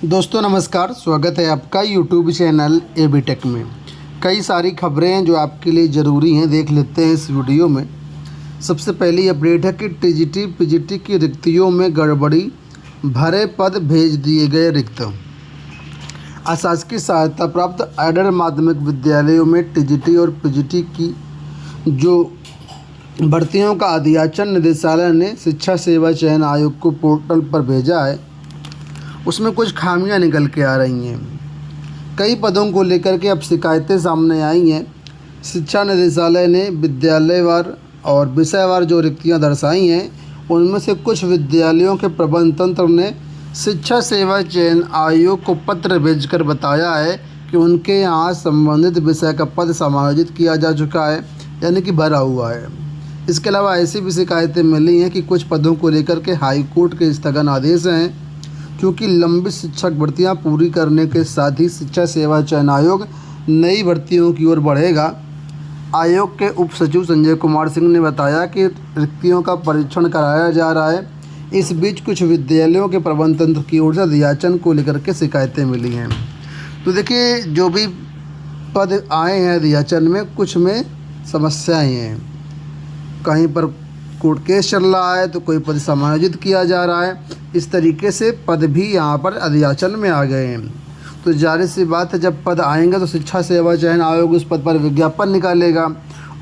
दोस्तों नमस्कार, स्वागत है आपका यूट्यूब चैनल एबी टेक में। कई सारी खबरें हैं जो आपके लिए ज़रूरी हैं, देख लेते हैं इस वीडियो में। सबसे पहली अपडेट है कि टीजीटी पीजीटी की रिक्तियों में गड़बड़ी, भरे पद भेज दिए गए रिक्त। अशासकीय सहायता प्राप्त एडेड माध्यमिक विद्यालयों में टीजीटी और पीजीटी की जो भर्तियों का अध्याचन निदेशालय ने शिक्षा सेवा चयन आयोग को पोर्टल पर भेजा है, उसमें कुछ खामियां निकल के आ रही हैं। कई पदों को लेकर के अब शिकायतें सामने आई हैं। शिक्षा निदेशालय ने विद्यालयवार और विषयवार जो रिक्तियां दर्शाई हैं, उनमें से कुछ विद्यालयों के प्रबंध तंत्र ने शिक्षा सेवा चयन आयोग को पत्र भेजकर बताया है कि उनके यहाँ संबंधित विषय का पद समायोजित किया जा चुका है, यानी कि भरा हुआ है। इसके अलावा ऐसी भी शिकायतें मिली हैं कि कुछ पदों को लेकर के हाई कोर्ट के स्थगन आदेश हैं, क्योंकि लंबित शिक्षक भर्तियां पूरी करने के साथ ही शिक्षा सेवा चयन आयोग नई भर्तियों की ओर बढ़ेगा। आयोग के उप सचिव संजय कुमार सिंह ने बताया कि रिक्तियों का परीक्षण कराया जा रहा है। इस बीच कुछ विद्यालयों के प्रबंध तंत्र की ओर से अध्याचन को लेकर के शिकायतें मिली हैं। तो देखिए, जो भी पद आए हैं अध्याचन में, कुछ में समस्याएं हैं। कहीं पर कोर्ट केस चल रहा है तो कोई पद समायोजित किया जा रहा है। इस तरीके से पद भी यहाँ पर अध्याचन में आ गए हैं। तो जाहिर सी बात है, जब पद आएंगे तो शिक्षा सेवा चयन आयोग उस पद पर विज्ञापन निकालेगा,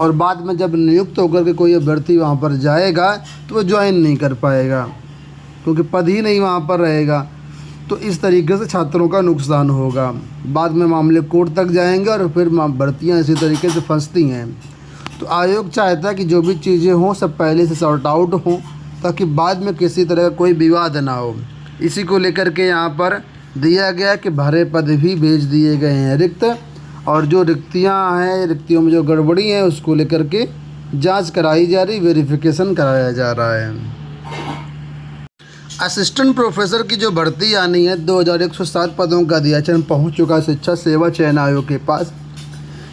और बाद में जब नियुक्त होकर के कोई अभ्यर्थी वहाँ पर जाएगा तो वो ज्वाइन नहीं कर पाएगा, क्योंकि पद ही नहीं वहाँ पर रहेगा। तो इस तरीके से छात्रों का नुकसान होगा। बाद में मामले कोर्ट तक जाएंगे और फिर भर्तियाँ इसी तरीके से फंसती हैं। तो आयोग चाहता है कि जो भी चीज़ें हों सब पहले से सॉर्ट आउट हों, ताकि बाद में किसी तरह का कोई विवाद ना हो। इसी को लेकर के यहाँ पर दिया गया कि भरे पद भी भेज दिए गए हैं रिक्त, और जो रिक्तियाँ हैं, रिक्तियों में जो गड़बड़ी है उसको लेकर के जांच कराई जा रही, वेरिफिकेशन कराया जा रहा है। असिस्टेंट प्रोफेसर की जो भर्ती आनी है, 2107 पदों का अध्याचन पहुँच चुका है शिक्षा सेवा चयन आयोग के पास।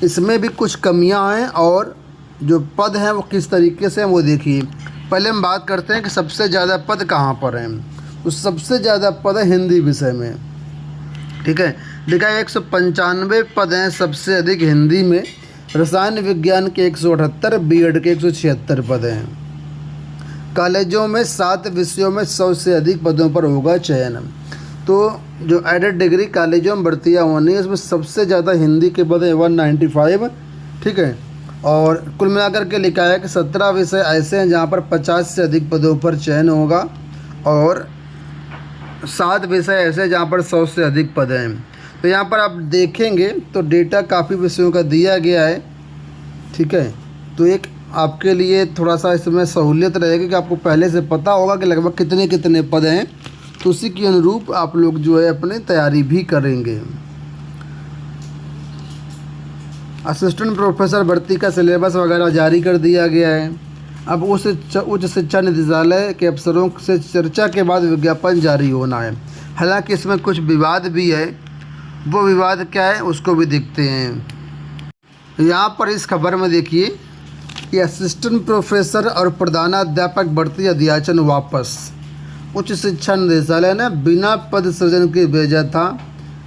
इसमें भी कुछ कमियाँ हैं, और जो पद हैं वो किस तरीके से हैं वो देखिए। पहले हम बात करते हैं कि सबसे ज़्यादा पद कहाँ पर हैं। तो सबसे ज़्यादा पद है हिंदी विषय में, ठीक है। लिखा है 195 पद हैं सबसे अधिक हिंदी में। रसायन विज्ञान के 178, बीएड के 176 पद हैं। कॉलेजों में 7 विषयों में 100 से अधिक पदों पर होगा चयन। तो जो एडेड डिग्री कॉलेजों में भर्तियाँ होनी है, उसमें सबसे ज़्यादा हिंदी के पद हैं 195, ठीक है। और कुल मिलाकर के लिखा है कि 17 विषय ऐसे हैं जहाँ पर 50 से अधिक पदों पर चयन होगा, और 7 विषय ऐसे हैं जहाँ पर 100 से अधिक पद हैं। तो यहाँ पर आप देखेंगे तो डेटा काफ़ी विषयों का दिया गया है, ठीक है। तो एक आपके लिए थोड़ा सा इसमें सहूलियत रहेगी कि आपको पहले से पता होगा कि लगभग कितने कितने पद हैं, तो उसी के अनुरूप आप लोग जो है अपनी तैयारी भी करेंगे। असिस्टेंट प्रोफेसर भर्ती का सिलेबस वगैरह जारी कर दिया गया है। अब उस उच्च शिक्षा निदेशालय के अफसरों से चर्चा के बाद विज्ञापन जारी होना है। हालांकि इसमें कुछ विवाद भी है, वो विवाद क्या है उसको भी देखते हैं। यहाँ पर इस खबर में देखिए कि असिस्टेंट प्रोफेसर और प्रधानाध्यापक भर्ती अध्याचन वापस। उच्च शिक्षा निदेशालय ने बिना पद सृजन के भेजा था,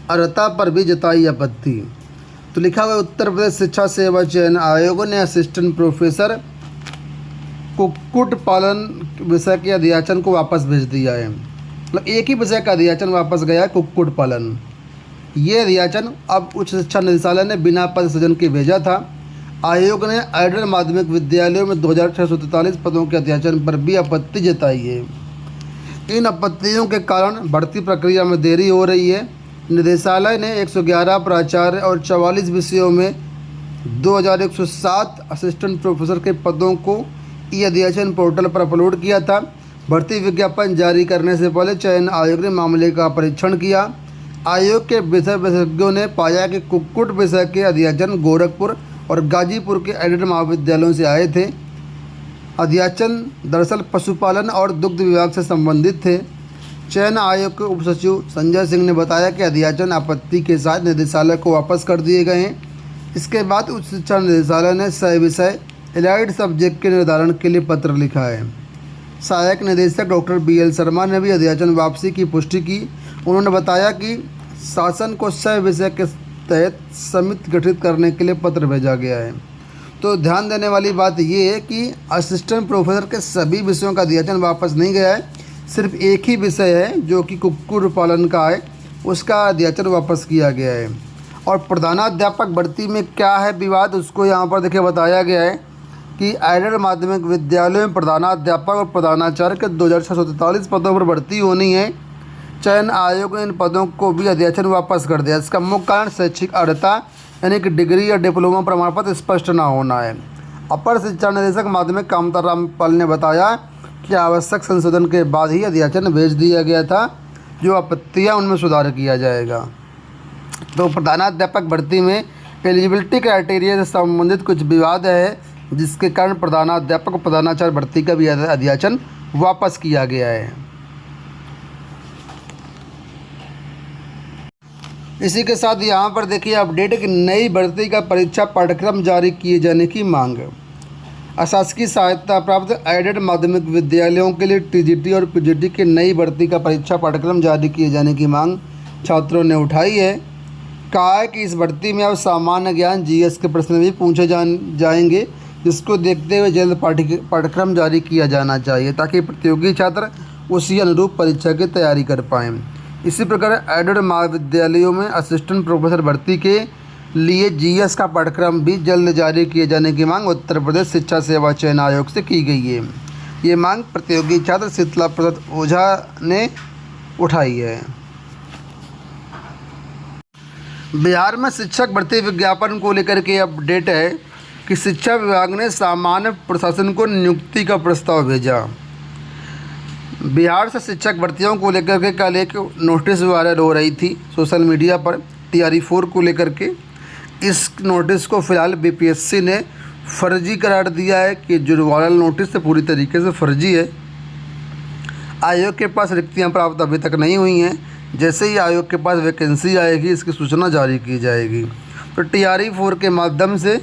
अर्हता पर भी जताई आपत्ति। तो लिखा हुआ उत्तर प्रदेश शिक्षा सेवा चयन आयोग ने असिस्टेंट प्रोफेसर कुक्कुट पालन विषय के अध्याचन को वापस भेज दिया है। मतलब एक ही विषय का अध्याचन वापस गया है, कुक्कुट पालन। ये अध्याचन अब उच्च शिक्षा निदेशालय ने बिना पद सृजन के भेजा था। आयोग ने एडेड माध्यमिक विद्यालयों में 2643 पदों के अध्याचन पर भी आपत्ति जताई है। इन आपत्तियों के कारण भर्ती प्रक्रिया में देरी हो रही है। निदेशालय ने 111 प्राचार्य और 44 विषयों में 2107 असिस्टेंट प्रोफेसर के पदों को ई अध्याचन पोर्टल पर अपलोड किया था। भर्ती विज्ञापन जारी करने से पहले चयन आयोग ने मामले का परीक्षण किया। आयोग के विषय विशेषज्ञों ने पाया कि कुक्कुट विषय के अध्याचन गोरखपुर और गाजीपुर के एडेड महाविद्यालयों से आए थे। अध्याचन दरअसल पशुपालन और दुग्ध विभाग से संबंधित थे। चयन आयोग के उप सचिव संजय सिंह ने बताया कि अध्याचन आपत्ति के साथ निदेशालय को वापस कर दिए गए हैं। इसके बाद उच्च शिक्षा निदेशालय ने सह विषय एलाइड सब्जेक्ट के निर्धारण के लिए पत्र लिखा है। सहायक निदेशक डॉक्टर BL शर्मा ने भी अध्याचन वापसी की पुष्टि की। उन्होंने बताया कि शासन को 6 विषय के तहत समिति गठित करने के लिए पत्र भेजा गया है। तो ध्यान देने वाली बात ये है कि असिस्टेंट प्रोफेसर के सभी विषयों का अध्याचन वापस नहीं गया है, सिर्फ एक ही विषय है जो कि कुक्कुट पालन का है, उसका अध्याचन वापस किया गया है। और प्रधानाध्यापक भर्ती में क्या है विवाद, उसको यहाँ पर देखिए बताया गया है कि एडेड माध्यमिक विद्यालयों में प्रधानाध्यापक और प्रधानाचार्य के 2643 पदों पर भर्ती होनी है। चयन आयोग ने इन पदों को भी अध्याचन वापस कर दिया। इसका मुख्य कारण शैक्षिक अर्हता यानी कि डिग्री या डिप्लोमा प्रमाण पत्र स्पष्ट न होना है। अपर शिक्षा निदेशक माध्यमिक कामता रामपाल ने बताया कि आवश्यक संशोधन के बाद ही अध्याचन भेज दिया गया था, जो आपत्तियां उनमें सुधार किया जाएगा। तो प्रधानाध्यापक भर्ती में एलिजिबिलिटी क्राइटेरिया से संबंधित कुछ विवाद है, जिसके कारण प्रधानाध्यापक और प्रधानाचार्य भर्ती का भी अध्याचन वापस किया गया है। इसी के साथ यहाँ पर देखिए अपडेट कि नई भर्ती का परीक्षा पाठ्यक्रम जारी किए जाने की मांग। अशासकीय सहायता प्राप्त एडेड माध्यमिक विद्यालयों के लिए TGT और PGT की नई भर्ती का परीक्षा पाठ्यक्रम जारी किए जाने की मांग छात्रों ने उठाई है। कहा है कि इस भर्ती में अब सामान्य ज्ञान GS के प्रश्न भी पूछे जाएंगे, जिसको देखते हुए जल्द पाठ्यक्रम जारी किया जाना चाहिए ताकि प्रतियोगी छात्र उसी अनुरूप परीक्षा की तैयारी कर पाएँ। इसी प्रकार एडेड महाविद्यालयों में असिस्टेंट प्रोफेसर भर्ती के लिए GS का पाठ्यक्रम भी जल्द जारी किए जाने की मांग उत्तर प्रदेश शिक्षा सेवा चयन आयोग से की गई है। ये मांग प्रतियोगी छात्र शीतला प्रसाद ओझा ने उठाई है। बिहार में शिक्षक भर्ती विज्ञापन को लेकर के अपडेट है कि शिक्षा विभाग ने सामान्य प्रशासन को नियुक्ति का प्रस्ताव भेजा। बिहार से शिक्षक भर्तियों को लेकर के कल एक नोटिस वायरल हो रही थी सोशल मीडिया पर TRE-4 को लेकर के। इस नोटिस को फिलहाल BPSC ने फर्जी करार दिया है कि जो वायरल नोटिस है पूरी तरीके से फर्जी है। आयोग के पास रिक्तियां प्राप्त अभी तक नहीं हुई हैं। जैसे ही आयोग के पास वैकेंसी आएगी इसकी सूचना जारी की जाएगी। तो TRE-4 के माध्यम से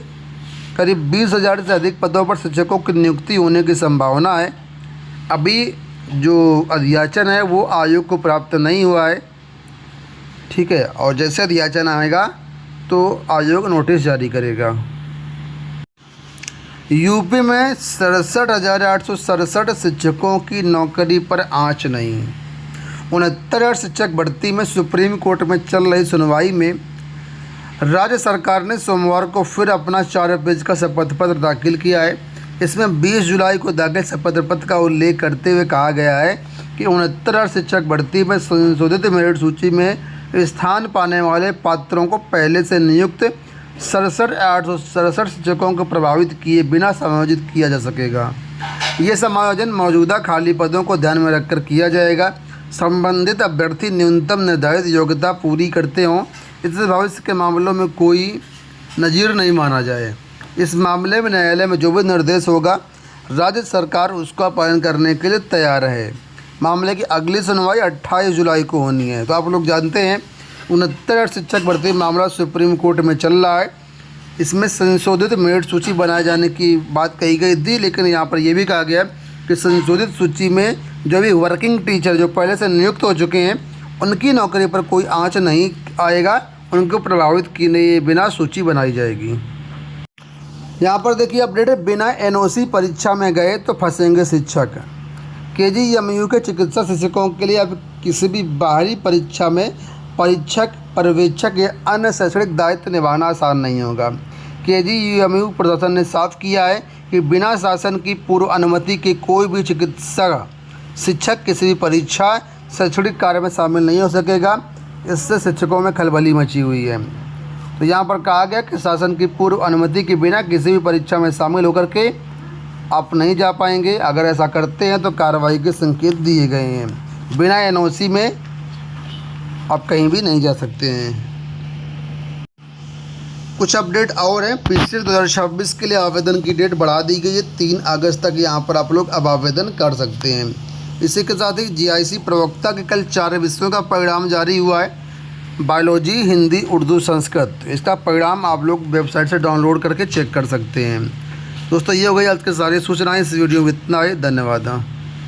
करीब 20,000 से अधिक पदों पर शिक्षकों की नियुक्ति होने की संभावना है। अभी जो अध्याचन है वो आयोग को प्राप्त नहीं हुआ है, ठीक है। और जैसे अध्याचन आएगा तो आयोग नोटिस जारी करेगा। यूपी में 67,867 शिक्षकों की नौकरी पर आंच नहीं। 69 शिक्षक भर्ती में सुप्रीम कोर्ट में चल रही सुनवाई में राज्य सरकार ने सोमवार को फिर अपना 4 पेज का शपथ पत्र दाखिल किया है। इसमें 20 जुलाई को दाखिल शपथ पत्र का उल्लेख करते हुए कहा गया है कि 69 शिक्षक भर्ती में संशोधित मेरिट सूची में स्थान पाने वाले पात्रों को पहले से नियुक्त 67,867 शिक्षकों को प्रभावित किए बिना समायोजित किया जा सकेगा। ये समायोजन मौजूदा खाली पदों को ध्यान में रखकर किया जाएगा। संबंधित अभ्यर्थी न्यूनतम निर्धारित योग्यता पूरी करते हों, इससे भविष्य के मामलों में कोई नज़ीर नहीं माना जाए। इस मामले में न्यायालय में जो भी निर्देश होगा राज्य सरकार उसका पालन करने के लिए तैयार है। मामले की अगली सुनवाई 28 जुलाई को होनी है। तो आप लोग जानते हैं 69 शिक्षक भर्ती मामला सुप्रीम कोर्ट में चल रहा है। इसमें संशोधित मेरिट सूची बनाए जाने की बात कही गई थी, लेकिन यहाँ पर यह भी कहा गया कि संशोधित सूची में जो भी वर्किंग टीचर जो पहले से नियुक्त हो चुके हैं उनकी नौकरी पर कोई आंच नहीं आएगा, उनको प्रभावित किए बिना सूची बनाई जाएगी। यहाँ पर देखिए अपडेट है, बिना NOC परीक्षा में गए तो फंसेंगे शिक्षक। KGMU के चिकित्सा शिक्षकों के लिए अब किसी भी बाहरी परीक्षा में परीक्षक, पर्यवेक्षक या अन्य शैक्षणिक दायित्व निभाना आसान नहीं होगा। KGMU प्रशासन ने साफ किया है कि बिना शासन की पूर्व अनुमति के कोई भी चिकित्सा शिक्षक किसी भी परीक्षा, शैक्षणिक कार्य में शामिल नहीं हो सकेगा। इससे शिक्षकों में खलबली मची हुई है। तो यहाँ पर कहा गया कि शासन की पूर्व अनुमति के बिना किसी भी परीक्षा में शामिल होकर के आप नहीं जा पाएंगे। अगर ऐसा करते हैं तो कार्रवाई के संकेत दिए गए हैं। बिना NOC में आप कहीं भी नहीं जा सकते हैं। कुछ अपडेट और हैं। PCL 2026 के लिए आवेदन की डेट बढ़ा दी गई है। 3 अगस्त तक यहाँ पर आप लोग अब आवेदन कर सकते हैं। इसी के साथ ही GIC प्रवक्ता के कल 4 विषयों का परिणाम जारी हुआ है। बायोलॉजी, हिंदी, उर्दू, संस्कृत। इसका परिणाम आप लोग वेबसाइट से डाउनलोड करके चेक कर सकते हैं। दोस्तों ये हो गई आज की सारी सूचनाएं। इस वीडियो में इतना ही। धन्यवाद।